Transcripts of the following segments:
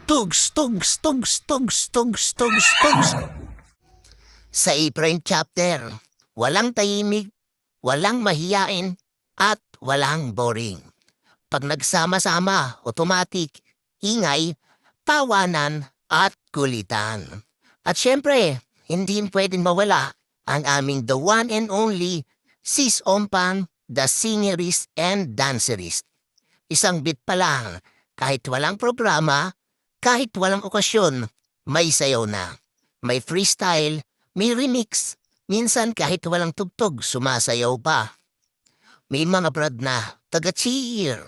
Tugs, tugs, tugs, tugs, tugs, tugs, tugs. Sa April chapter, walang tahimik, walang mahiyain, at walang boring. Pag nagsama-sama, automatic, ingay, tawanan, at kulitan. At syempre, hindi pwedeng mawala ang aming the one and only Sis Ompan, the singerist and dancerist. Isang bit pa lang, kahit walang programa, kahit walang okasyon, may sayaw na. May freestyle, may remix, minsan kahit walang tugtog, sumasayaw pa. May mga brad na taga-cheer,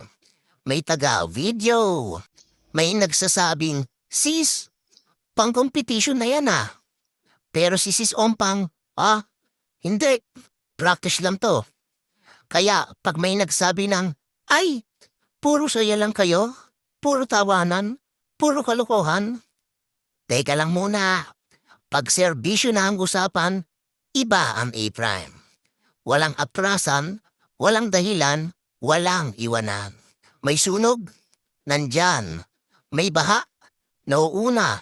may taga-video, may nagsasabing, Sis, pang-competition na yan ah. Pero si Sis Ompang, hindi, practice lang to. Kaya pag may nagsabi ng, ay, puro saya lang kayo, puro tawanan, puro kalokohan. Teka lang muna, pag serbisyo na ang usapan, iba ang A-Prime. Walang atrasan, walang dahilan, walang iwanan. May sunog, nandyan. May baha, nauuna.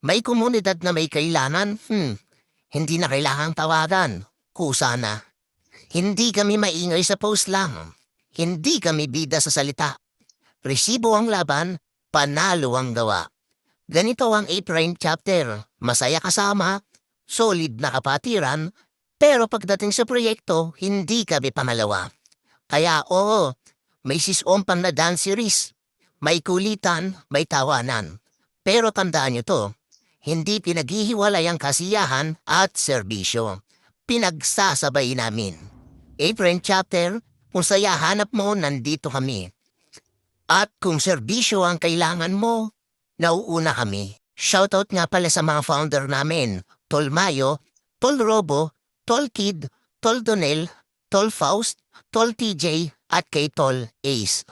May komunidad na may kailangan, hindi na kailangang tawagan, kusa na. Hindi kami maingay sa post lang. Hindi kami bida sa salita. Resibo ang laban, panalo ang gawa. Ganito ang A-Prime chapter. Masaya kasama, solid na kapatiran, pero pagdating sa proyekto, hindi kami pamalawa. Kaya oo, may Sis-Ompan na dance series. May kulitan, may tawanan. Pero tandaan nyo to, hindi pinaghihiwalay ang kasiyahan at serbisyo. Pinagsasabay namin. A-Prime chapter, kung saya hanap mo, nandito kami. At kung serbisyo ang kailangan mo, nauuna kami. Shoutout nga pala sa mga founder namin, Tol Mayo, Tol Robo, Tol Kid, Tol Donel, Tol Faust, Tol TJ, at kay Tol Ace.